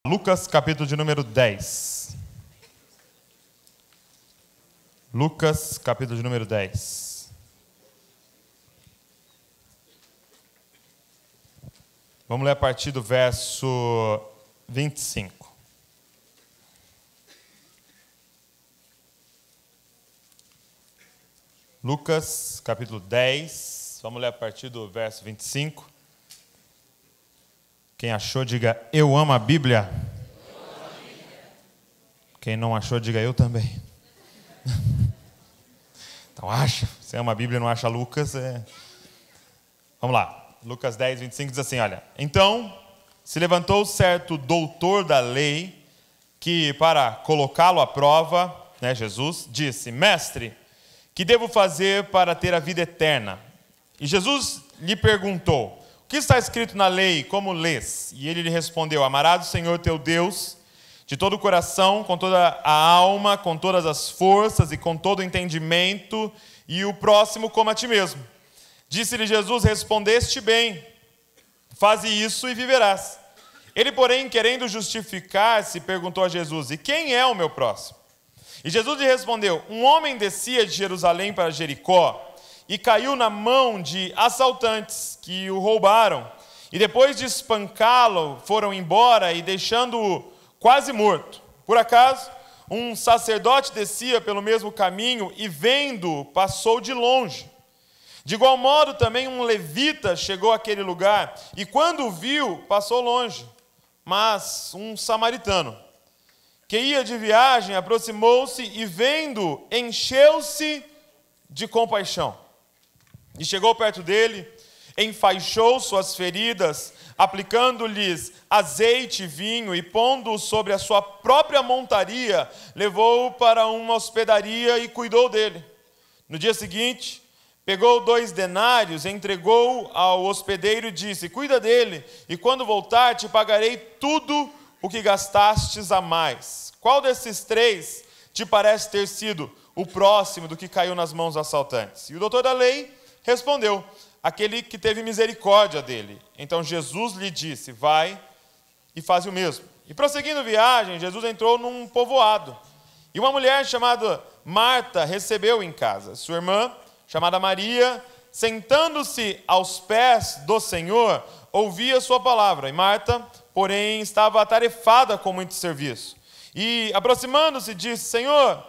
Lucas, capítulo de número 10. Lucas, capítulo de número 10. Vamos ler a partir do verso 25. Lucas, capítulo 10. Vamos ler a partir do verso 25. Quem achou, diga, eu amo a Bíblia. Quem não achou, diga, eu também. Então acha, você ama a Bíblia e não acha Lucas, Vamos lá, Lucas 10, 25 diz assim, olha. Então, se levantou certo doutor da lei, que para colocá-lo à prova, Jesus, disse, mestre, que devo fazer para ter a vida eterna? E Jesus lhe perguntou, o que está escrito na lei, como lês? E ele lhe respondeu, amarás o Senhor teu Deus de todo o coração, com toda a alma, com todas as forças e com todo o entendimento, e o próximo como a ti mesmo. Disse-lhe Jesus, respondeste bem, faze isso e viverás. Ele, porém, querendo justificar-se, perguntou a Jesus, e quem é o meu próximo? E Jesus lhe respondeu, um homem descia de Jerusalém para Jericó, e caiu na mão de assaltantes que o roubaram. E depois de espancá-lo, foram embora e deixando-o quase morto. Por acaso, um sacerdote descia pelo mesmo caminho e vendo-o, passou de longe. De igual modo, também um levita chegou àquele lugar e quando o viu, passou longe. Mas um samaritano, que ia de viagem, aproximou-se e vendo, encheu-se de compaixão. E chegou perto dele, enfaixou suas feridas, aplicando-lhes azeite e vinho, e pondo-o sobre a sua própria montaria, levou-o para uma hospedaria e cuidou dele. No dia seguinte, pegou 2 denários, entregou ao hospedeiro e disse, cuida dele, e quando voltar te pagarei tudo o que gastastes a mais. Qual desses 3 te parece ter sido o próximo do que caiu nas mãos dos assaltantes? E o doutor da lei respondeu, aquele que teve misericórdia dele. Então Jesus lhe disse, vai e faz o mesmo. E prosseguindo a viagem, Jesus entrou num povoado. E uma mulher chamada Marta recebeu em casa. Sua irmã, chamada Maria, sentando-se aos pés do Senhor, ouvia sua palavra. E Marta, porém, estava atarefada com muito serviço. E aproximando-se, disse, Senhor,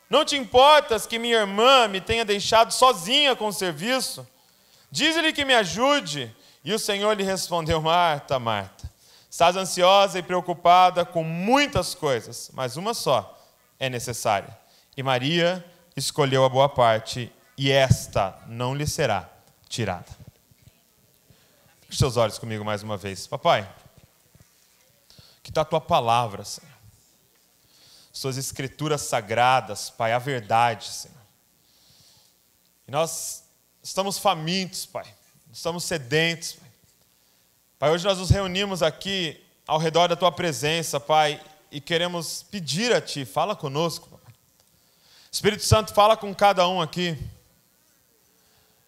não te importas que minha irmã me tenha deixado sozinha com o serviço? Diz-lhe que me ajude. E o Senhor lhe respondeu, Marta, Marta, estás ansiosa e preocupada com muitas coisas, mas uma só é necessária. E Maria escolheu a boa parte, e esta não lhe será tirada. Feche seus olhos comigo mais uma vez. Papai, que está a tua palavra, Senhor. Suas escrituras sagradas, Pai, a verdade, Senhor. E nós estamos famintos, Pai. Estamos sedentos, Pai. Pai, hoje nós nos reunimos aqui ao redor da Tua presença, Pai, e queremos pedir a Ti, fala conosco, Pai. Espírito Santo, fala com cada um aqui.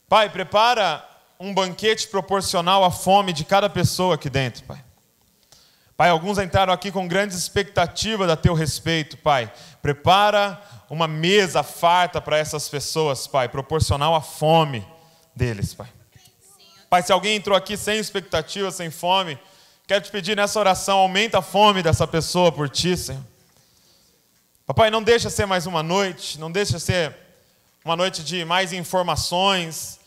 Pai, prepara um banquete proporcional à fome de cada pessoa aqui dentro, Pai. Pai, alguns entraram aqui com grandes expectativas a Teu respeito, Pai. Prepara uma mesa farta para essas pessoas, Pai, proporcional à fome deles, Pai. Pai, se alguém entrou aqui sem expectativa, sem fome, quero te pedir nessa oração, aumenta a fome dessa pessoa por Ti, Senhor. Papai, não deixa ser mais uma noite, não deixa ser uma noite de mais informações,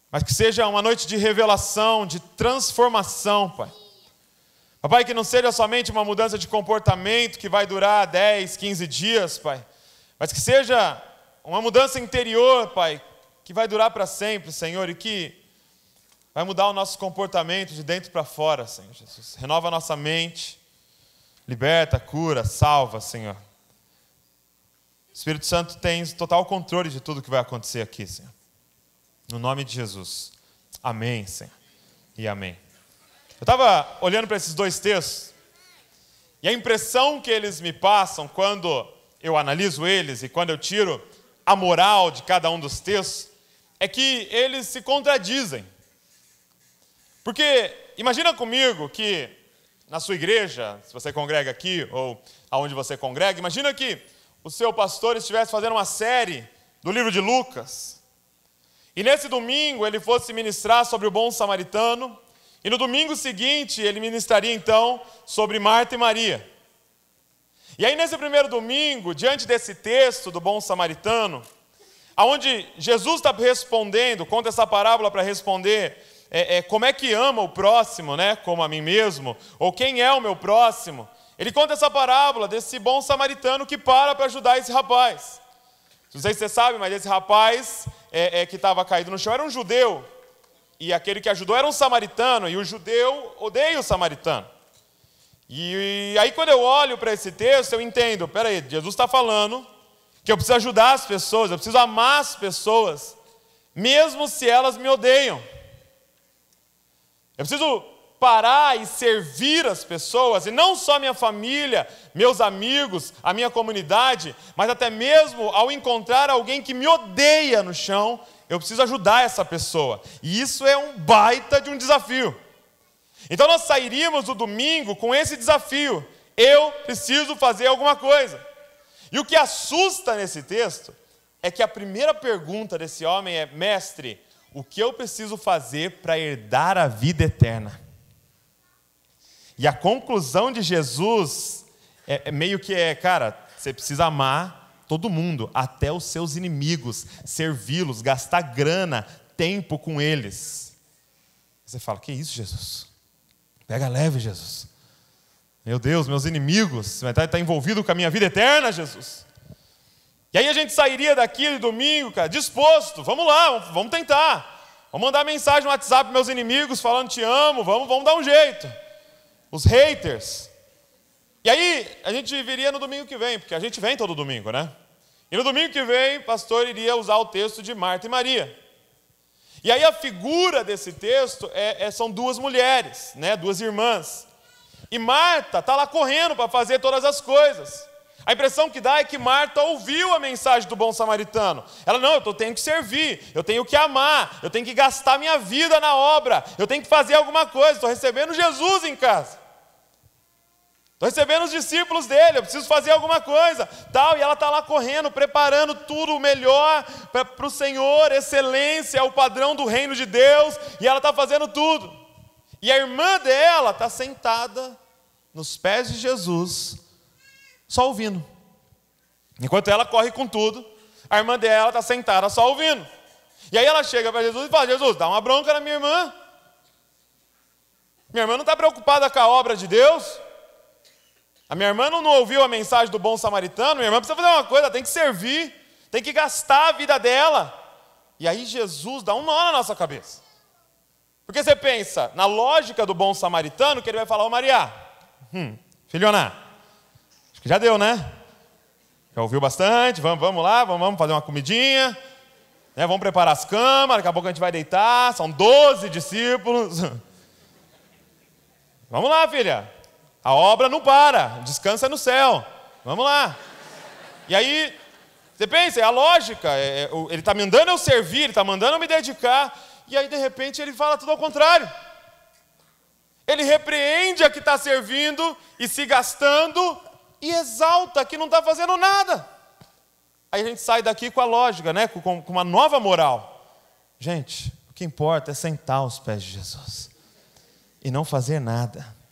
mas que seja uma noite de revelação, de transformação, Pai. Papai, que não seja somente uma mudança de comportamento que vai durar 10, 15 dias, Pai, mas que seja uma mudança interior, Pai, que vai durar para sempre, Senhor, e que vai mudar o nosso comportamento de dentro para fora, Senhor Jesus. Renova a nossa mente, liberta, cura, salva, Senhor. Espírito Santo tem total controle de tudo que vai acontecer aqui, Senhor. No nome de Jesus. Amém, Senhor. E amém. Eu estava olhando para esses 2 textos e a impressão que eles me passam quando eu analiso eles e quando eu tiro a moral de cada um dos textos é que eles se contradizem. Porque imagina comigo que na sua igreja, se você congrega aqui ou aonde você congrega, imagina que o seu pastor estivesse fazendo uma série do livro de Lucas, e nesse domingo ele fosse ministrar sobre o bom samaritano, e no domingo seguinte ele ministraria então sobre Marta e Maria. E aí nesse primeiro domingo, diante desse texto do bom samaritano, aonde Jesus está respondendo, conta essa parábola para responder como é que ama o próximo, né, como a mim mesmo, ou quem é o meu próximo. Ele conta essa parábola desse bom samaritano que para ajudar esse rapaz. Não sei se você sabe, mas esse rapaz que estava caído no chão era um judeu, e aquele que ajudou era um samaritano, e o judeu odeia o samaritano. E aí quando eu olho para esse texto, eu entendo, peraí, Jesus está falando que eu preciso ajudar as pessoas, eu preciso amar as pessoas, mesmo se elas me odeiam. Eu preciso parar e servir as pessoas, e não só minha família, meus amigos, a minha comunidade, mas até mesmo ao encontrar alguém que me odeia no chão, eu preciso ajudar essa pessoa. E isso é um baita de um desafio. Então nós sairíamos do domingo com esse desafio. Eu preciso fazer alguma coisa. E o que assusta nesse texto é que a primeira pergunta desse homem é: mestre, o que eu preciso fazer para herdar a vida eterna? E a conclusão de Jesus meio que cara, você precisa amar todo mundo, até os seus inimigos, servi-los, gastar grana, tempo com eles. Você fala: que isso, Jesus? Pega leve, Jesus. Meu Deus, meus inimigos, você vai estar envolvido com a minha vida eterna, Jesus. E aí a gente sairia daqui de domingo, cara, disposto, vamos lá, vamos tentar. Vamos mandar mensagem no WhatsApp para meus inimigos, falando te amo, vamos dar um jeito. Os haters. E aí a gente viria no domingo que vem, porque a gente vem todo domingo, né? E no domingo que vem, o pastor iria usar o texto de Marta e Maria. E aí a figura desse texto são duas mulheres, né? Duas irmãs. E Marta está lá correndo para fazer todas as coisas. A impressão que dá é que Marta ouviu a mensagem do bom samaritano. Ela: não, eu tenho que servir, eu tenho que amar, eu tenho que gastar minha vida na obra, eu tenho que fazer alguma coisa, estou recebendo Jesus em casa. Estou recebendo os discípulos dele, eu preciso fazer alguma coisa. Tal, e ela está lá correndo, preparando tudo o melhor para o Senhor, excelência, é o padrão do reino de Deus, e ela está fazendo tudo. E a irmã dela está sentada nos pés de Jesus, só ouvindo. Enquanto ela corre com tudo, a irmã dela está sentada só ouvindo. E aí ela chega para Jesus e fala: Jesus, dá uma bronca na minha irmã. Minha irmã não está preocupada com a obra de Deus. A minha irmã não ouviu a mensagem do bom samaritano. Minha irmã precisa fazer uma coisa, ela tem que servir, tem que gastar a vida dela. E aí Jesus dá um nó na nossa cabeça. Porque você pensa, na lógica do bom samaritano, que ele vai falar: ô Maria, filhona, acho que já deu, né? Já ouviu bastante, vamos lá, vamos fazer uma comidinha, né? Vamos preparar as camas, daqui a pouco a gente vai deitar, são 12 discípulos. Vamos lá, filha. A obra não para, descansa no céu. Vamos lá. E aí, você pensa, é a lógica. Ele está mandando eu servir, ele está mandando eu me dedicar. E aí, de repente, ele fala tudo ao contrário. Ele repreende a que está servindo e se gastando e exalta a que não está fazendo nada. Aí a gente sai daqui com a lógica, né? Com uma nova moral. Gente, o que importa é sentar aos pés de Jesus e não fazer nada.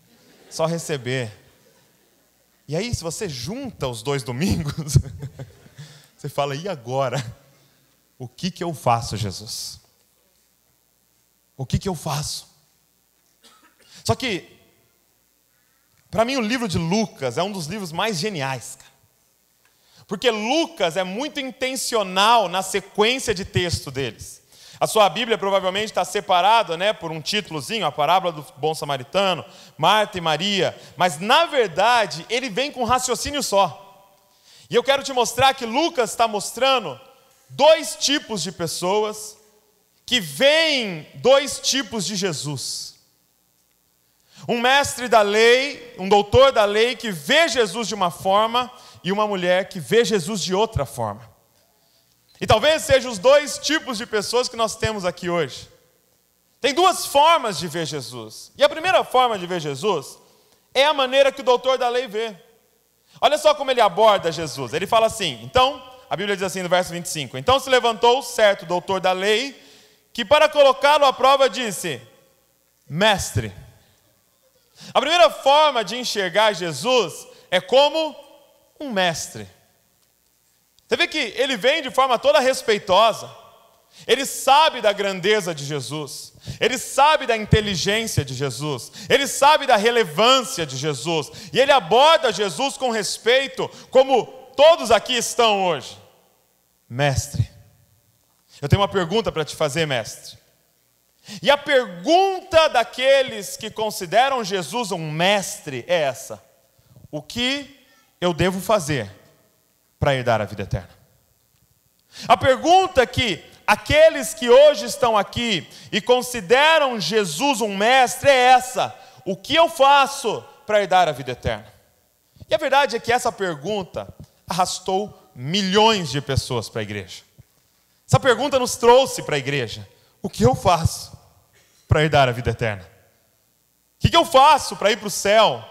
Só receber. E aí, se você junta os dois domingos, você fala: e agora? O que eu faço, Jesus? O que eu faço? Só que, para mim, o livro de Lucas é um dos livros mais geniais, cara. Porque Lucas é muito intencional na sequência de texto deles. A sua Bíblia provavelmente está separada, né, por um títulozinho, a parábola do bom samaritano, Marta e Maria. Mas, na verdade, ele vem com um raciocínio só. E eu quero te mostrar que Lucas está mostrando dois tipos de pessoas que veem dois tipos de Jesus. Um mestre da lei, um doutor da lei que vê Jesus de uma forma e uma mulher que vê Jesus de outra forma. E talvez sejam os dois tipos de pessoas que nós temos aqui hoje. Tem duas formas de ver Jesus. E a primeira forma de ver Jesus É a maneira que o doutor da lei vê. Olha só como ele aborda Jesus. Ele fala assim, então, a Bíblia diz assim no verso 25, então se levantou certo doutor da lei, que para colocá-lo à prova disse, mestre. A primeira forma de enxergar Jesus é como um mestre. Você vê que ele vem de forma toda respeitosa. Ele sabe da grandeza de Jesus. Ele sabe da inteligência de Jesus. Ele sabe da relevância de Jesus. E ele aborda Jesus com respeito, como todos aqui estão hoje. Mestre, eu tenho uma pergunta para te fazer, mestre. E a pergunta daqueles que consideram Jesus um mestre é essa: o que eu devo fazer para herdar a vida eterna? A pergunta que aqueles que hoje estão aqui e consideram Jesus um mestre é essa: o que eu faço para herdar a vida eterna? E a verdade é que essa pergunta arrastou milhões de pessoas para a igreja. Essa pergunta nos trouxe para a igreja: o que eu faço para herdar a vida eterna? O que eu faço para ir para o céu?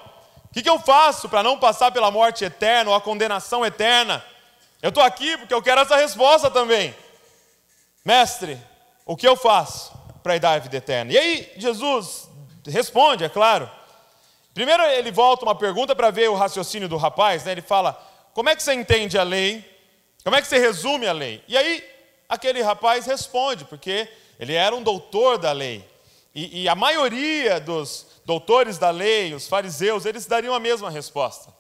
O que eu faço para não passar pela morte eterna ou a condenação eterna? Eu estou aqui porque eu quero essa resposta também. Mestre, o que eu faço para herdar a vida eterna? E aí Jesus responde, é claro. Primeiro ele volta uma pergunta para ver o raciocínio do rapaz, né? Ele fala, como é que você entende a lei? Como é que você resume a lei? E aí aquele rapaz responde, porque ele era um doutor da lei. E a maioria dos doutores da lei, os fariseus, eles dariam a mesma resposta.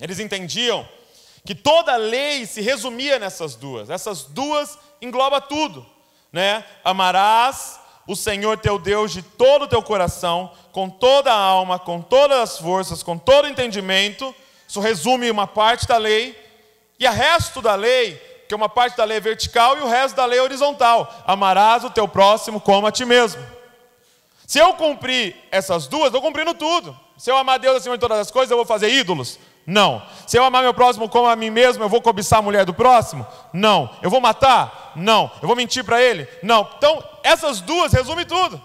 Eles entendiam que toda a lei se resumia nessas duas. Essas duas engloba tudo, né? Amarás o Senhor teu Deus de todo o teu coração, com toda a alma, com todas as forças, com todo o entendimento. Isso resume uma parte da lei. E o resto da lei, que uma parte da lei é vertical e o resto da lei é horizontal. Amarás o teu próximo como a ti mesmo. Se eu cumprir essas duas, estou cumprindo tudo. Se eu amar Deus acima de todas as coisas, eu vou fazer ídolos? Não. Se eu amar meu próximo como a mim mesmo, eu vou cobiçar a mulher do próximo? Não. Eu vou matar? Não. Eu vou mentir para ele? Não. Então, essas duas resumem tudo.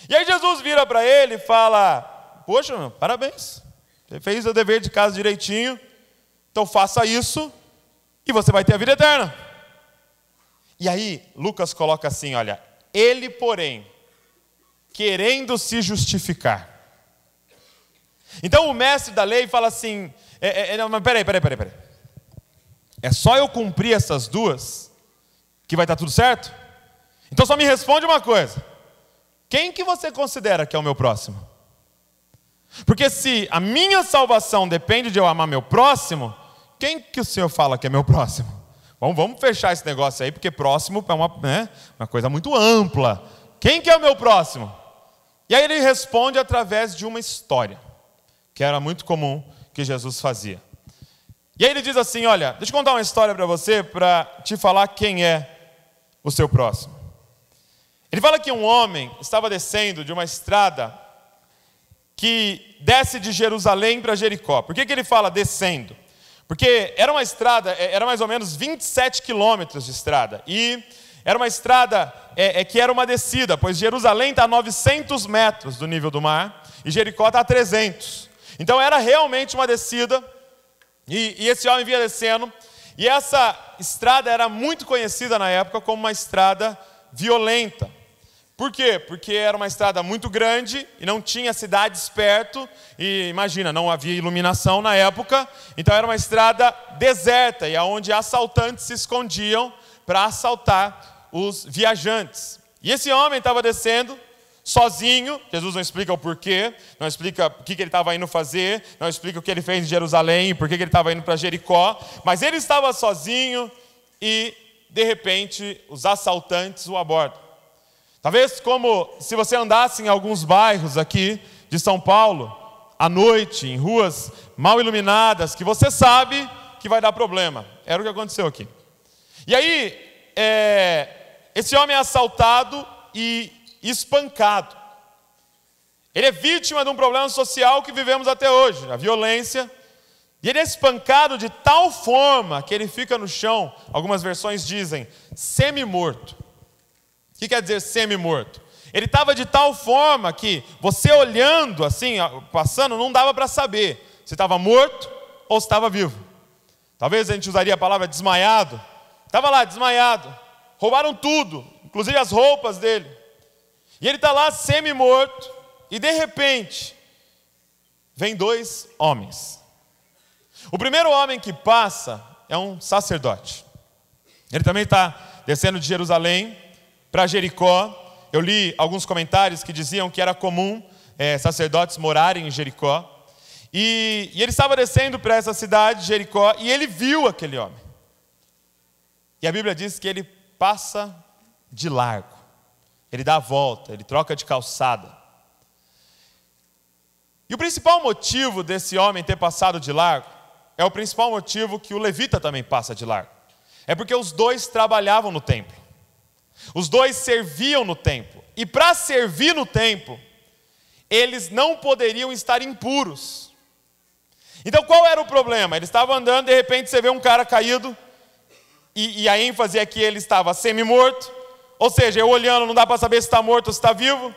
E aí Jesus vira para ele e fala, poxa, meu, parabéns. Você fez o dever de casa direitinho, então faça isso e você vai ter a vida eterna. E aí, Lucas coloca assim, olha, ele, porém, querendo se justificar. Então o mestre da lei fala assim, mas peraí. É só eu cumprir essas duas que vai estar tudo certo? Então só me responde uma coisa. Quem que você considera que é o meu próximo? Porque se a minha salvação depende de eu amar meu próximo, quem que o Senhor fala que é meu próximo? Vamos fechar esse negócio aí, porque próximo é uma coisa muito ampla. Quem que é o meu próximo? E aí ele responde através de uma história, que era muito comum que Jesus fazia. E aí ele diz assim, olha, deixa eu contar uma história para você, para te falar quem é o seu próximo. Ele fala que um homem estava descendo de uma estrada que desce de Jerusalém para Jericó. Por que ele fala descendo? Porque era uma estrada, era mais ou menos 27 quilômetros de estrada. E era uma estrada que era uma descida, pois Jerusalém está a 900 metros do nível do mar e Jericó está a 300. Então era realmente uma descida e esse homem vinha descendo. E essa estrada era muito conhecida na época como uma estrada violenta. Por quê? Porque era uma estrada muito grande e não tinha cidades perto. E imagina, não havia iluminação na época. Então era uma estrada deserta e onde assaltantes se escondiam para assaltar os viajantes. E esse homem estava descendo sozinho. Jesus não explica o porquê, não explica o que ele estava indo fazer, não explica o que ele fez em Jerusalém, por que ele estava indo para Jericó. Mas ele estava sozinho e, de repente, os assaltantes o abordam. Talvez como se você andasse em alguns bairros aqui de São Paulo, à noite, em ruas mal iluminadas, que você sabe que vai dar problema. Era o que aconteceu aqui. E aí, esse homem é assaltado e espancado. Ele é vítima de um problema social que vivemos até hoje, a violência. E ele é espancado de tal forma que ele fica no chão, algumas versões dizem, semi-morto. O que quer dizer semi-morto? Ele estava de tal forma que você olhando assim, passando, não dava para saber se estava morto ou se estava vivo. Talvez a gente usaria a palavra desmaiado. Estava lá desmaiado. Roubaram tudo, inclusive as roupas dele. E ele está lá semi-morto. E de repente, vem 2 homens. O primeiro homem que passa é um sacerdote. Ele também está descendo de Jerusalém para Jericó. Eu li alguns comentários que diziam que era comum sacerdotes morarem em Jericó. E ele estava descendo para essa cidade, Jericó, e ele viu aquele homem. E a Bíblia diz que ele passa de largo. Ele dá a volta, ele troca de calçada. E o principal motivo desse homem ter passado de largo é o principal motivo que o levita também passa de largo. É porque os 2 trabalhavam no templo. Os 2 serviam no templo. E para servir no templo, eles não poderiam estar impuros. Então qual era o problema? Eles estavam andando, de repente você vê um cara caído, e a ênfase é que ele estava semi-morto, ou seja, eu olhando não dá para saber se está morto ou se está vivo.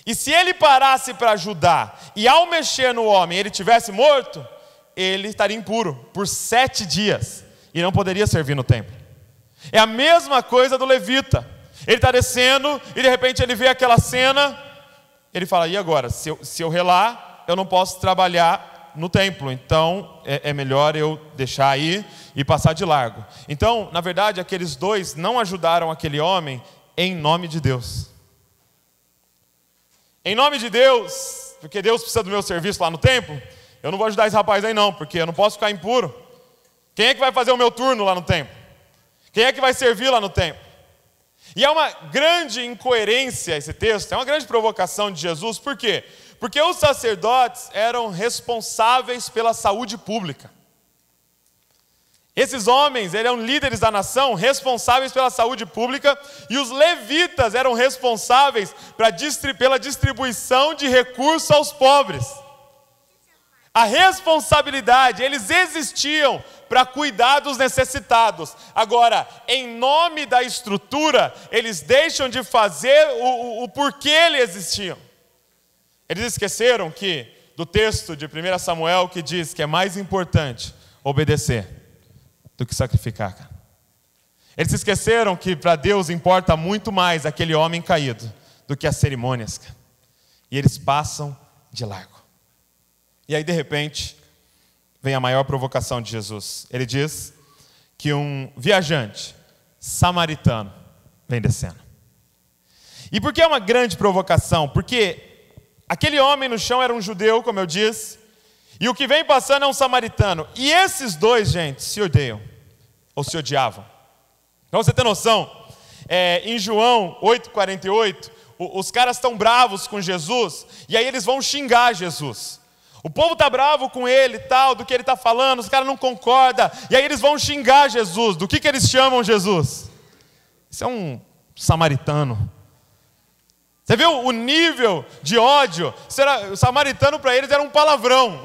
E se ele parasse para ajudar, e ao mexer no homem ele tivesse morto, ele estaria impuro por 7 dias, e não poderia servir no templo. É a mesma coisa do levita. Ele está descendo, e de repente ele vê aquela cena, ele fala, e agora? Se eu relar, eu não posso trabalhar no templo, então é melhor eu deixar aí e passar de largo. Então, na verdade, aqueles 2 não ajudaram aquele homem em nome de Deus. Em nome de Deus, porque Deus precisa do meu serviço lá no templo, eu não vou ajudar esse rapaz aí não, porque eu não posso ficar impuro. Quem é que vai fazer o meu turno lá no templo? Quem é que vai servir lá no templo? E é uma grande incoerência esse texto, é uma grande provocação de Jesus, por quê? Porque os sacerdotes eram responsáveis pela saúde pública. Esses homens eram líderes da nação, responsáveis pela saúde pública, e os levitas eram responsáveis pela distribuição de recursos aos pobres. A responsabilidade, eles existiam para cuidar dos necessitados. Agora, em nome da estrutura, eles deixam de fazer o porquê eles existiam. Eles esqueceram do texto de 1 Samuel que diz que é mais importante obedecer do que sacrificar, cara. Eles esqueceram que para Deus importa muito mais aquele homem caído do que as cerimônias, cara. E eles passam de largo. E aí de repente vem a maior provocação de Jesus. Ele diz que um viajante samaritano vem descendo. E por que é uma grande provocação? Porque aquele homem no chão era um judeu, como eu disse, e o que vem passando é um samaritano. E esses 2, gente, se odeiam, ou se odiavam. Então você tem noção, em João 8,48, os caras estão bravos com Jesus, e aí eles vão xingar Jesus. O povo está bravo com ele e tal, do que ele está falando, os caras não concordam, e aí eles vão xingar Jesus. Do que eles chamam Jesus? Isso é um samaritano. Você viu o nível de ódio? O samaritano para eles era um palavrão.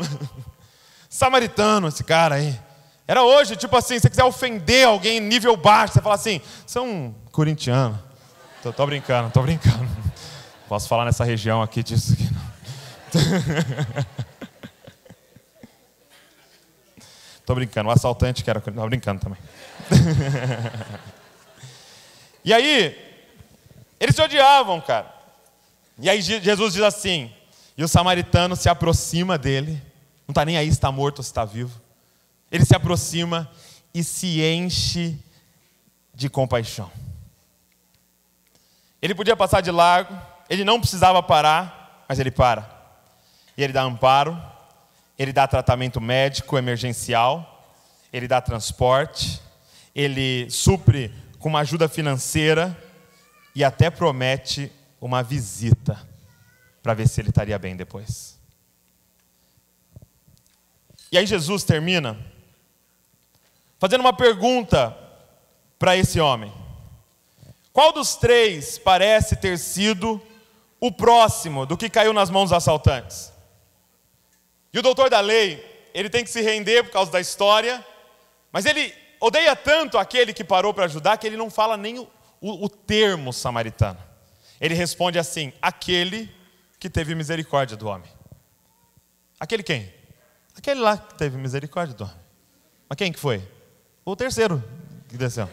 Samaritano, esse cara aí. Era hoje, tipo assim, se você quiser ofender alguém em nível baixo, você fala assim, você é um corintiano. Tô brincando. Posso falar nessa região aqui disso aqui, não. Tô brincando, o assaltante que era... Tô brincando também. E aí, eles se odiavam, cara. E aí Jesus diz assim, e o samaritano se aproxima dele, não está nem aí se está morto ou se está vivo. Ele se aproxima e se enche de compaixão. Ele podia passar de largo, ele não precisava parar, mas ele para. E ele dá amparo, ele dá tratamento médico emergencial, ele dá transporte, ele supre com uma ajuda financeira e até promete uma visita para ver se ele estaria bem depois. E aí Jesus termina fazendo uma pergunta para esse homem. Qual dos 3 parece ter sido o próximo do que caiu nas mãos dos assaltantes? E o doutor da lei, ele tem que se render por causa da história, mas ele odeia tanto aquele que parou para ajudar que ele não fala nem o termo samaritano. Ele responde assim: aquele que teve misericórdia do homem. Aquele quem? Aquele lá que teve misericórdia do homem. Mas quem que foi? O terceiro que desceu.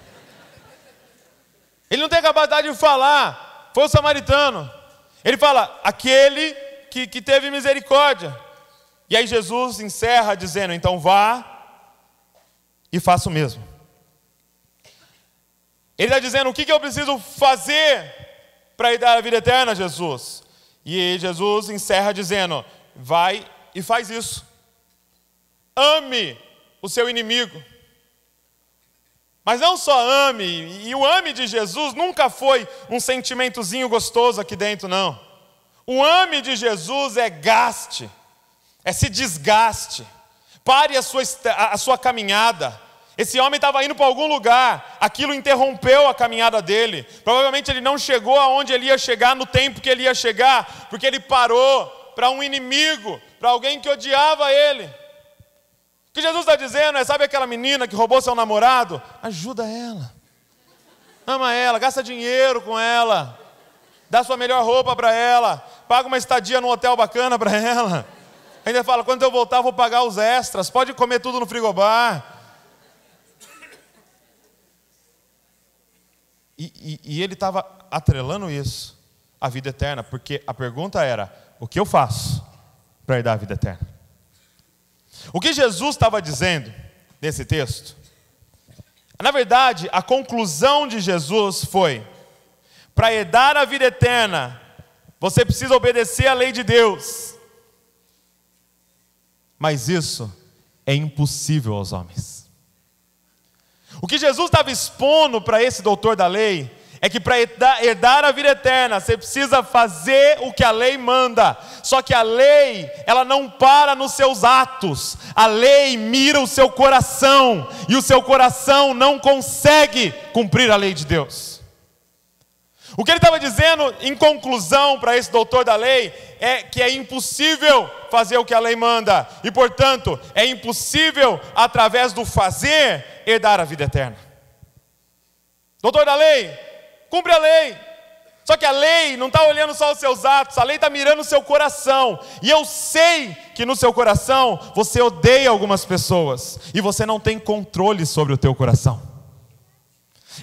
Ele não tem capacidade de falar, foi o samaritano. Ele fala: aquele que teve misericórdia. E aí Jesus encerra dizendo: então vá e faça o mesmo. Ele está dizendo: o que eu preciso fazer para ir dar a vida eterna, Jesus? E Jesus encerra dizendo: vai e faz isso. Ame o seu inimigo. Mas não só ame, e o ame de Jesus nunca foi um sentimentozinho gostoso aqui dentro, não. O ame de Jesus é gaste, é se desgaste. Pare a sua caminhada. Esse homem estava indo para algum lugar, aquilo interrompeu a caminhada dele. Provavelmente ele não chegou aonde ele ia chegar no tempo que ele ia chegar, porque ele parou para um inimigo, para alguém que odiava ele. O que Jesus está dizendo é: sabe aquela menina que roubou seu namorado? Ajuda ela, ama ela, gasta dinheiro com ela, dá sua melhor roupa para ela, paga uma estadia num hotel bacana para ela. Ainda fala: quando eu voltar vou pagar os extras, pode comer tudo no frigobar. E ele estava atrelando isso à vida eterna, porque a pergunta era: o que eu faço para herdar a vida eterna? O que Jesus estava dizendo nesse texto, na verdade, a conclusão de Jesus foi: para herdar a vida eterna, você precisa obedecer à lei de Deus. Mas isso é impossível aos homens. O que Jesus estava expondo para esse doutor da lei é que para herdar a vida eterna, você precisa fazer o que a lei manda. Só que a lei, ela não para nos seus atos. A lei mira o seu coração, e o seu coração não consegue cumprir a lei de Deus. O que ele estava dizendo em conclusão para esse doutor da lei é que é impossível fazer o que a lei manda. E portanto, é impossível através do fazer herdar a vida eterna. Doutor da lei, cumpre a lei. Só que a lei não está olhando só os seus atos, a lei está mirando o seu coração. E eu sei que no seu coração você odeia algumas pessoas, e você não tem controle sobre o teu coração.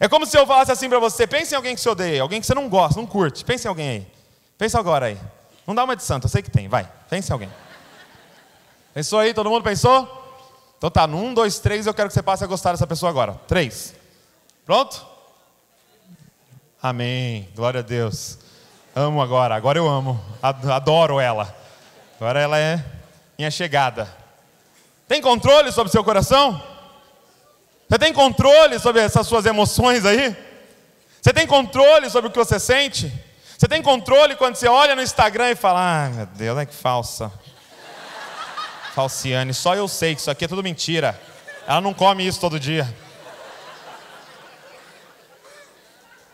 É como se eu falasse assim para você: pense em alguém que você odeia, alguém que você não gosta, não curte. Pense em alguém aí. Pensa agora aí. Não dá uma de santo, eu sei que tem, vai. Pense em alguém. Pensou aí? Todo mundo pensou? Então tá, no 1, 2, 3 eu quero que você passe a gostar dessa pessoa agora. 3. Pronto? Amém, glória a Deus. Amo agora eu amo, adoro ela. Agora ela é minha chegada. Tem controle sobre o seu coração? Você tem controle sobre essas suas emoções aí? Você tem controle sobre o que você sente? Você tem controle quando você olha no Instagram e fala: ah, meu Deus, é que falsa. Falciane, só eu sei que isso aqui é tudo mentira. Ela não come isso todo dia.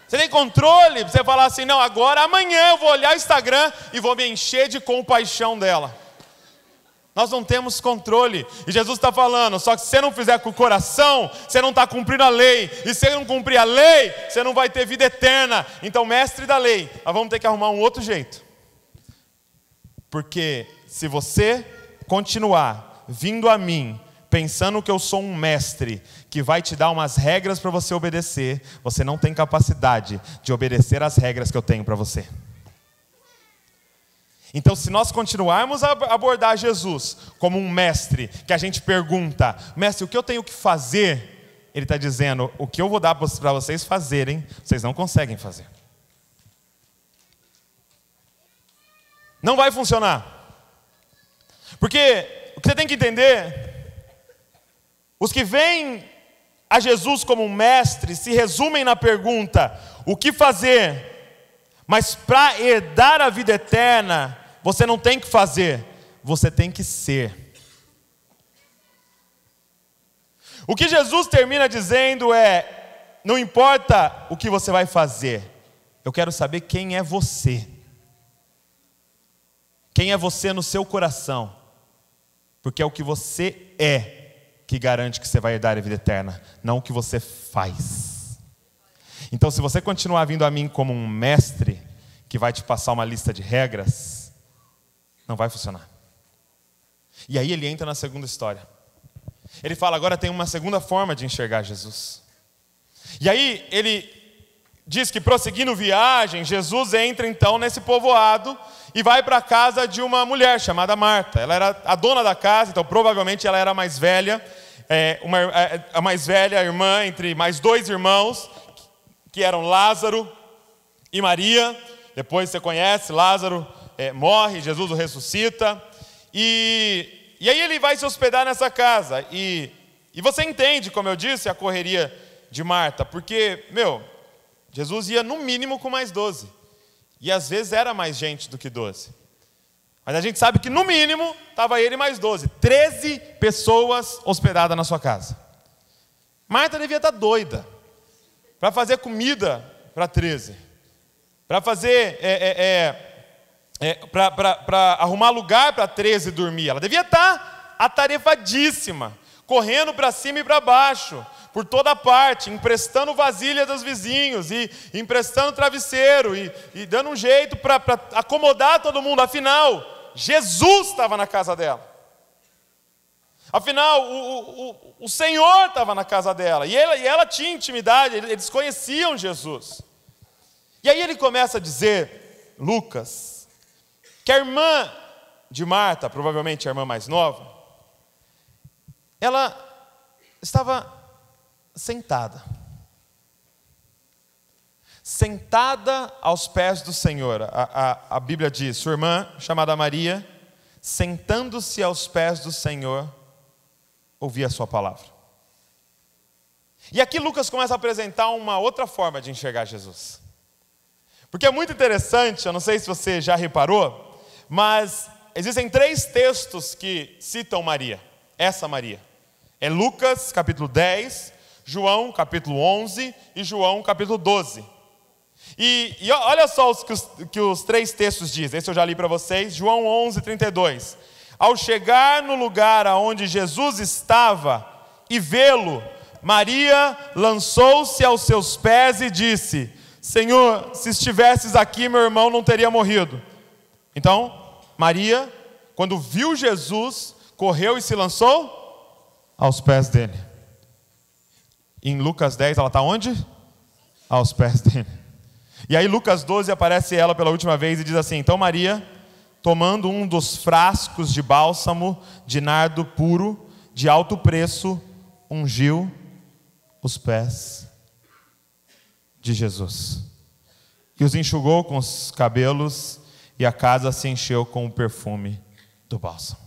Você tem controle para você falar assim: não, agora, amanhã eu vou olhar o Instagram e vou me encher de compaixão dela. Nós não temos controle. E Jesus está falando: só que se você não fizer com o coração, você não está cumprindo a lei. E se você não cumprir a lei, você não vai ter vida eterna. Então, mestre da lei, nós vamos ter que arrumar um outro jeito. Porque se você continuar vindo a mim, pensando que eu sou um mestre que vai te dar umas regras para você obedecer, você não tem capacidade de obedecer às regras que eu tenho para você. Então, se nós continuarmos a abordar Jesus como um mestre, que a gente pergunta: mestre, o que eu tenho que fazer? Ele está dizendo: o que eu vou dar para vocês fazerem, vocês não conseguem fazer. Não vai funcionar. Porque o que você tem que entender, os que veem a Jesus como um mestre se resumem na pergunta: o que fazer? Mas para herdar a vida eterna, você não tem que fazer, você tem que ser. O que Jesus termina dizendo é: não importa o que você vai fazer, eu quero saber quem é você. Quem é você no seu coração. Porque é o que você é que garante que você vai herdar a vida eterna, não o que você faz. Então, se você continuar vindo a mim como um mestre que vai te passar uma lista de regras, não vai funcionar. E aí ele entra na segunda história. Ele fala, agora tem uma segunda forma de enxergar Jesus. E aí ele diz que, prosseguindo viagem, Jesus entra então nesse povoado e vai para a casa de uma mulher chamada Marta. Ela era a dona da casa, então provavelmente ela era a mais velha, a mais velha irmã entre mais dois irmãos, que eram Lázaro e Maria. Depois você conhece, Lázaro morre, Jesus o ressuscita. E aí ele vai se hospedar nessa casa. E você entende, como eu disse, a correria de Marta. Porque, Jesus ia no mínimo com mais 12. E às vezes era mais gente do que 12. Mas a gente sabe que no mínimo estava ele mais 12. 13 pessoas hospedadas na sua casa. Marta devia estar doida para fazer comida para 13. Para fazer... para arrumar lugar para 13 dormir. Ela devia estar atarefadíssima, correndo para cima e para baixo, por toda parte, emprestando vasilha dos vizinhos, e emprestando travesseiro, e dando um jeito para acomodar todo mundo. Afinal, Jesus estava na casa dela. Afinal, o Senhor estava na casa dela, e ela tinha intimidade, eles conheciam Jesus. E aí ele começa a dizer, Lucas, que a irmã de Marta, provavelmente a irmã mais nova, ela estava sentada aos pés do Senhor. A Bíblia diz, sua irmã, chamada Maria, sentando-se aos pés do Senhor, ouvia a sua palavra. E aqui Lucas começa a apresentar uma outra forma de enxergar Jesus. Porque é muito interessante, eu não sei se você já reparou, mas existem 3 textos que citam Maria, essa Maria. É Lucas capítulo 10, João capítulo 11 e João capítulo 12. E olha só que os 3 textos dizem, esse eu já li para vocês, João 11, 32. Ao chegar no lugar aonde Jesus estava e vê-lo, Maria lançou-se aos seus pés e disse, Senhor, se estivesses aqui, meu irmão não teria morrido. Então, Maria, quando viu Jesus, correu e se lançou aos pés dele. Em Lucas 10, ela está onde? Aos pés dele. E aí Lucas 12 aparece ela pela última vez e diz assim, então Maria, tomando um dos frascos de bálsamo de nardo puro, de alto preço, ungiu os pés de Jesus. E os enxugou com os cabelos, e a casa se encheu com o perfume do bálsamo.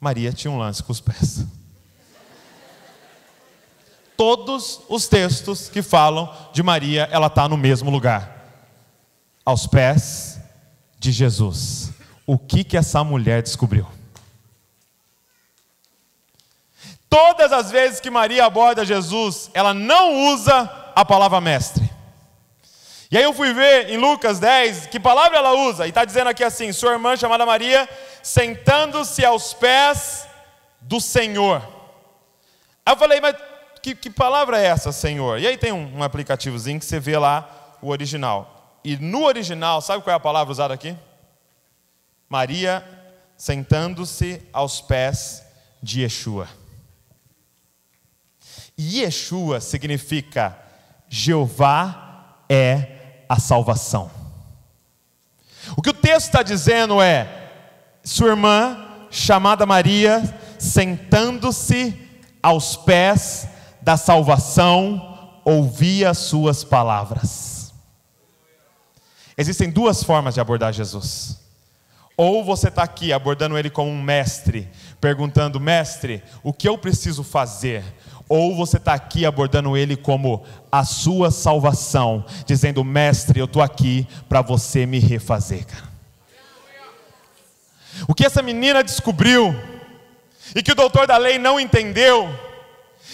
Maria tinha um lance com os pés. Todos os textos que falam de Maria, ela está no mesmo lugar. Aos pés de Jesus. O que essa mulher descobriu? Todas as vezes que Maria aborda Jesus, ela não usa a palavra mestre. E aí eu fui ver em Lucas 10, que palavra ela usa, e está dizendo aqui assim, sua irmã chamada Maria, sentando-se aos pés do Senhor. Aí eu falei, mas que palavra é essa, Senhor? E aí tem um aplicativozinho que você vê lá o original. E no original, sabe qual é a palavra usada aqui? Maria sentando-se aos pés de Yeshua. E Yeshua significa Jeová é a salvação. O que o texto está dizendo é, sua irmã, chamada Maria, sentando-se aos pés da salvação, ouvia as suas palavras. Existem 2 formas de abordar Jesus. Ou você está aqui abordando ele como um mestre, perguntando, mestre, o que eu preciso fazer? Ou você está aqui abordando ele como a sua salvação, dizendo, mestre, eu estou aqui para você me refazer, cara. O que essa menina descobriu, e que o doutor da lei não entendeu,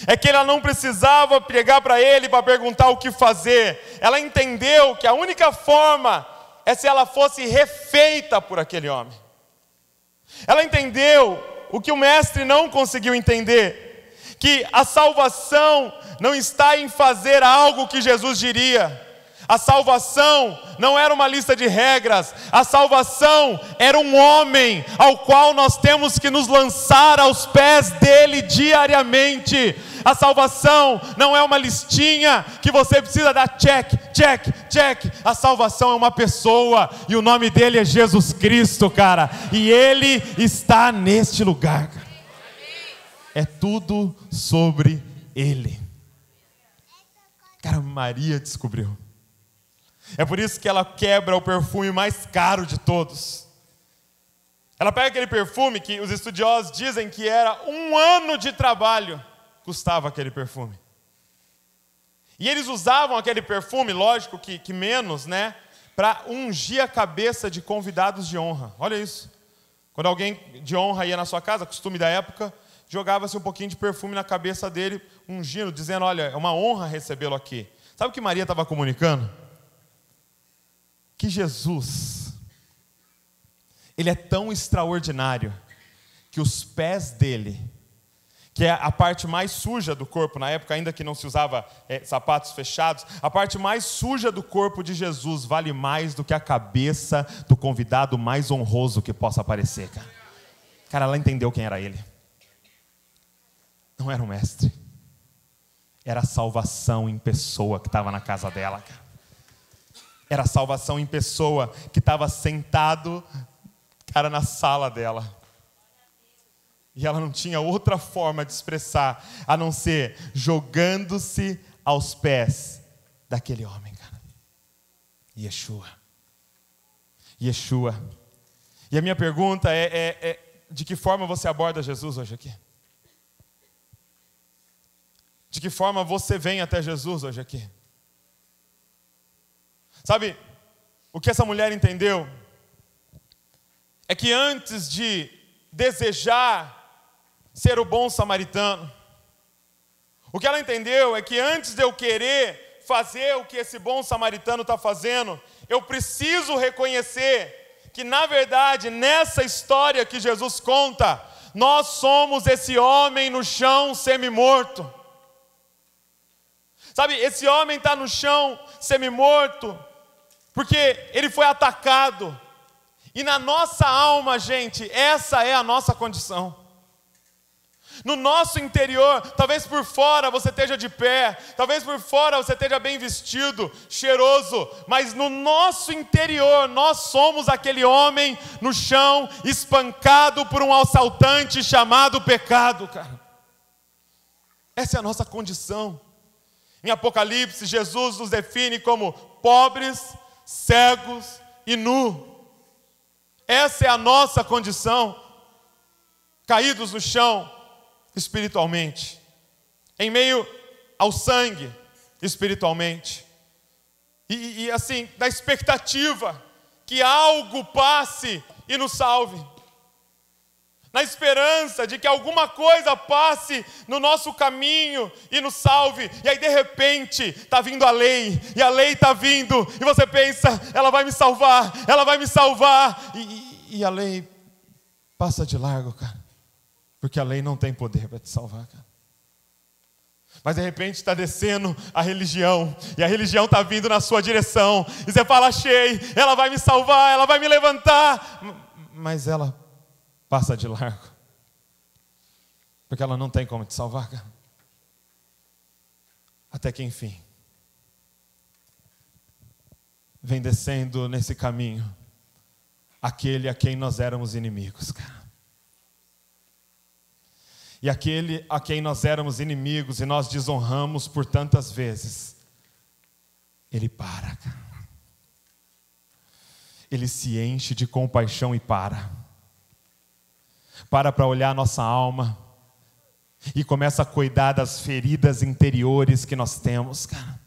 é que ela não precisava pregar para ele para perguntar o que fazer. Ela entendeu que a única forma é se ela fosse refeita por aquele homem. Ela entendeu o que o mestre não conseguiu entender, que a salvação não está em fazer algo que Jesus diria. A salvação não era uma lista de regras, a salvação era um homem ao qual nós temos que nos lançar aos pés dele diariamente. A salvação não é uma listinha que você precisa dar check, check, check. A salvação é uma pessoa e o nome dele é Jesus Cristo, cara. E ele está neste lugar, cara. É tudo sobre ele. Cara, Maria descobriu. É por isso que ela quebra o perfume mais caro de todos. Ela pega aquele perfume que os estudiosos dizem que era 1 ano de trabalho, custava aquele perfume. E eles usavam aquele perfume, lógico que menos, né? Para ungir a cabeça de convidados de honra. Olha isso. Quando alguém de honra ia na sua casa, costume da época, jogava-se um pouquinho de perfume na cabeça dele, ungindo, dizendo, olha, é uma honra recebê-lo aqui. Sabe o que Maria estava comunicando? Que Jesus, ele é tão extraordinário, que os pés dele, que é a parte mais suja do corpo, na época ainda que não se usava sapatos fechados, a parte mais suja do corpo de Jesus vale mais do que a cabeça do convidado mais honroso que possa aparecer, cara. Cara, ela entendeu quem era ele. Não era um mestre, era a salvação em pessoa que estava na casa dela, cara. Era a salvação em pessoa que estava sentado, cara, na sala dela. E ela não tinha outra forma de expressar, a não ser jogando-se aos pés daquele homem, cara. Yeshua. Yeshua. E a minha pergunta é de que forma você aborda Jesus hoje aqui? De que forma você vem até Jesus hoje aqui? Sabe, o que essa mulher entendeu é que antes de desejar ser o bom samaritano, o que ela entendeu é que antes de eu querer fazer o que esse bom samaritano está fazendo, eu preciso reconhecer que, na verdade, nessa história que Jesus conta, nós somos esse homem no chão semi-morto. Sabe, esse homem está no chão semi-morto, porque ele foi atacado. E na nossa alma, gente, essa é a nossa condição. No nosso interior, talvez por fora você esteja de pé, talvez por fora você esteja bem vestido, cheiroso, mas no nosso interior, nós somos aquele homem no chão, espancado por um assaltante chamado pecado, cara. Essa é a nossa condição. Em Apocalipse, Jesus nos define como pobres, cegos e nu. Essa é a nossa condição, caídos no chão espiritualmente, em meio ao sangue espiritualmente, e assim, na expectativa que algo passe e nos salve, na esperança de que alguma coisa passe no nosso caminho e nos salve. E aí de repente está vindo a lei, e a lei está vindo, e você pensa, ela vai me salvar, ela vai me salvar, e a lei passa de largo, cara, porque a lei não tem poder para te salvar, cara. Mas de repente está descendo a religião, e a religião está vindo na sua direção, e você fala, achei, ela vai me salvar, ela vai me levantar, mas ela passa de largo, porque ela não tem como te salvar, cara. Até que enfim, vem descendo nesse caminho aquele a quem nós éramos inimigos, cara. E aquele a quem nós éramos inimigos e nós desonramos por tantas vezes, ele para, cara. Ele se enche de compaixão e para olhar a nossa alma e começa a cuidar das feridas interiores que nós temos, cara.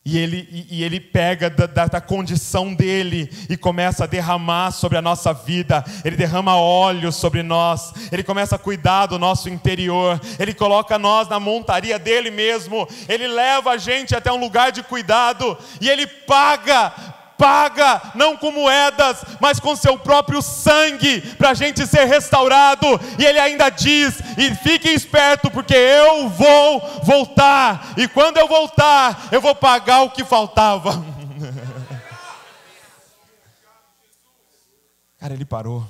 E ele pega da condição dele e começa a derramar sobre a nossa vida. Ele derrama óleo sobre nós. Ele começa a cuidar do nosso interior. Ele coloca nós na montaria dele mesmo. Ele leva a gente até um lugar de cuidado. E ele paga paga não com moedas, mas com seu próprio sangue, para a gente ser restaurado. E ele ainda diz: e fiquem espertos, porque eu vou voltar, e quando eu voltar, eu vou pagar o que faltava. Cara, ele parou.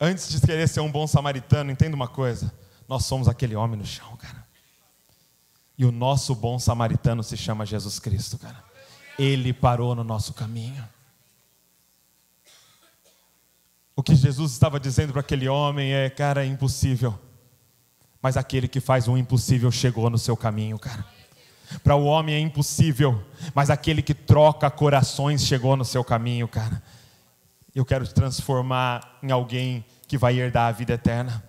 Antes de querer ser um bom samaritano, entenda uma coisa: nós somos aquele homem no chão, cara. E o nosso bom samaritano se chama Jesus Cristo, cara. Ele parou no nosso caminho. O que Jesus estava dizendo para aquele homem é: cara, é impossível. Mas aquele que faz o impossível chegou no seu caminho, cara. Para o homem é impossível, mas aquele que troca corações chegou no seu caminho, cara. Eu quero te transformar em alguém que vai herdar a vida eterna.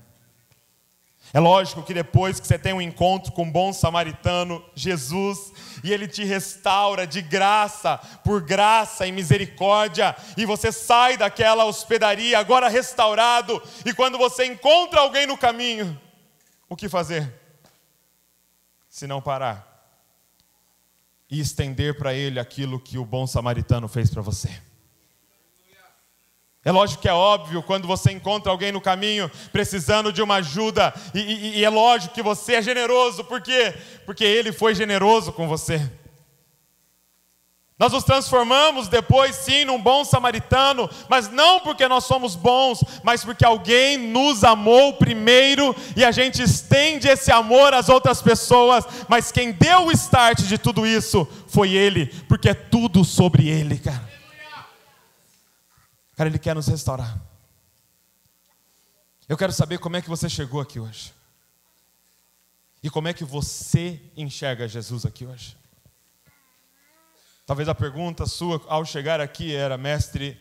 É lógico que depois que você tem um encontro com um bom samaritano, Jesus, e ele te restaura de graça, por graça e misericórdia, e você sai daquela hospedaria agora restaurado, e quando você encontra alguém no caminho, o que fazer? Se não parar e estender para ele aquilo que o bom samaritano fez para você. É lógico que é óbvio, quando você encontra alguém no caminho precisando de uma ajuda, e é lógico que você é generoso. Por quê? Porque ele foi generoso com você. Nós nos transformamos depois sim num bom samaritano, mas não porque nós somos bons, mas porque alguém nos amou primeiro, e a gente estende esse amor às outras pessoas. Mas quem deu o start de tudo isso foi ele, porque é tudo sobre ele, cara. Cara, ele quer nos restaurar. Eu quero saber como é que você chegou aqui hoje. E como é que você enxerga Jesus aqui hoje. Talvez a pergunta sua ao chegar aqui era: mestre,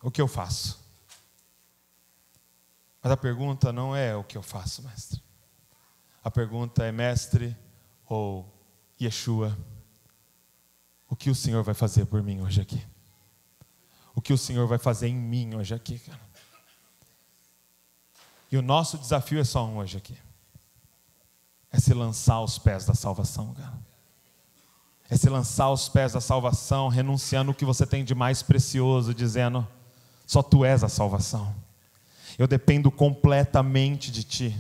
o que eu faço? Mas a pergunta não é o que eu faço, mestre. A pergunta é: mestre, ou Yeshua, o que o Senhor vai fazer por mim hoje aqui? O que o Senhor vai fazer em mim hoje aqui, cara? E o nosso desafio é só um hoje aqui: é se lançar aos pés da salvação, cara. É se lançar aos pés da salvação, renunciando o que você tem de mais precioso, dizendo: só tu és a salvação. Eu dependo completamente de ti.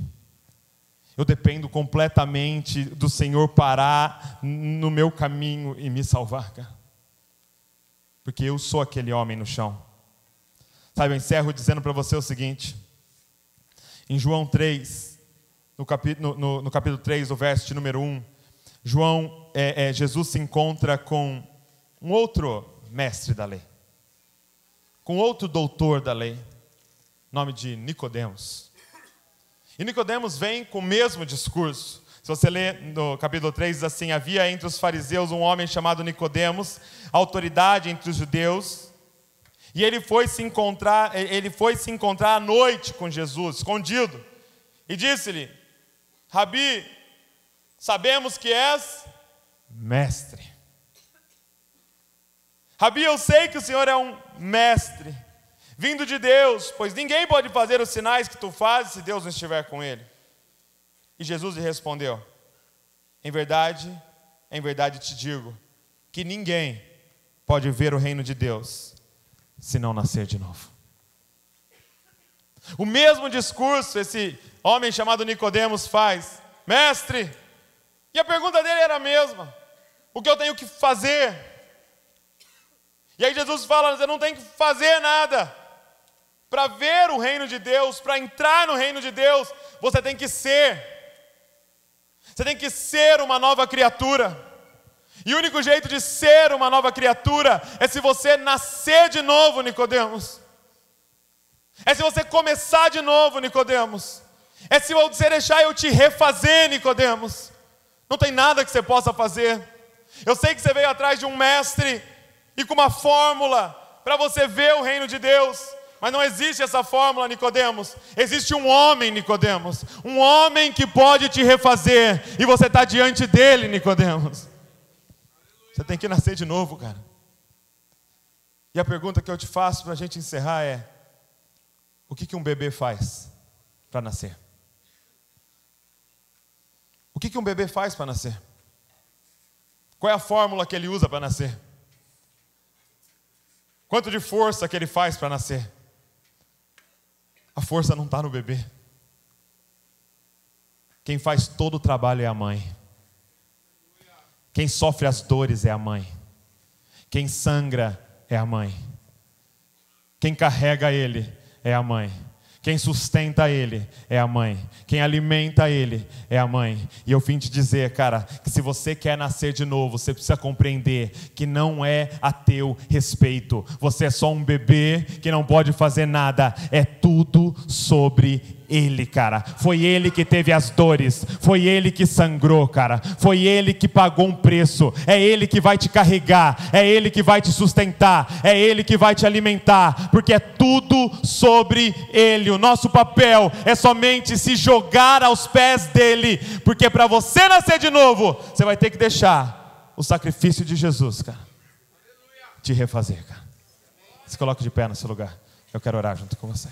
Eu dependo completamente do Senhor parar no meu caminho e me salvar, cara. Porque eu sou aquele homem no chão. Sabe, eu encerro dizendo para você o seguinte: em João 3, no capítulo 3, o verso de número 1, Jesus se encontra com um outro mestre da lei, com outro doutor da lei, nome de Nicodemos. E Nicodemos vem com o mesmo discurso. Se você ler no capítulo 3, diz assim: havia entre os fariseus um homem chamado Nicodemos, autoridade entre os judeus, e ele foi se encontrar à noite com Jesus, escondido, e disse-lhe: Rabi, sabemos que és mestre. Rabi, eu sei que o Senhor é um mestre, vindo de Deus, pois ninguém pode fazer os sinais que tu fazes se Deus não estiver com ele. E Jesus lhe respondeu: em verdade te digo, que ninguém pode ver o reino de Deus se não nascer de novo. O mesmo discurso esse homem chamado Nicodemos faz: mestre, e a pergunta dele era a mesma: o que eu tenho que fazer? E aí Jesus fala: você não tem que fazer nada. Para ver o reino de Deus, para entrar no reino de Deus, você tem que ser. Você tem que ser uma nova criatura. E o único jeito de ser uma nova criatura é se você nascer de novo, Nicodemos. É se você começar de novo, Nicodemos. É se você deixar eu te refazer, Nicodemos. Não tem nada que você possa fazer. Eu sei que você veio atrás de um mestre e com uma fórmula para você ver o reino de Deus. Mas não existe essa fórmula, Nicodemos. Existe um homem, Nicodemos. Um homem que pode te refazer. E você está diante dele, Nicodemos. Você tem que nascer de novo, cara. E a pergunta que eu te faço para a gente encerrar é: o que um bebê faz para nascer? O que um bebê faz para nascer? Qual é a fórmula que ele usa para nascer? Quanto de força que ele faz para nascer? A força não está no bebê. Quem faz todo o trabalho é a mãe. Quem sofre as dores é a mãe. Quem sangra é a mãe. Quem carrega ele é a mãe. Quem sustenta ele é a mãe. Quem alimenta ele é a mãe. E eu vim te dizer, cara, que se você quer nascer de novo, você precisa compreender que não é a teu respeito. Você é só um bebê que não pode fazer nada. É tudo sobre ele, cara. Foi ele que teve as dores. Foi ele que sangrou, cara. Foi ele que pagou um preço. É ele que vai te carregar. É ele que vai te sustentar. É ele que vai te alimentar. Porque é tudo sobre ele. O nosso papel é somente se jogar aos pés dele. Porque para você nascer de novo, você vai ter que deixar o sacrifício de Jesus, cara, te refazer, cara. Se coloque de pé no seu lugar. Eu quero orar junto com você.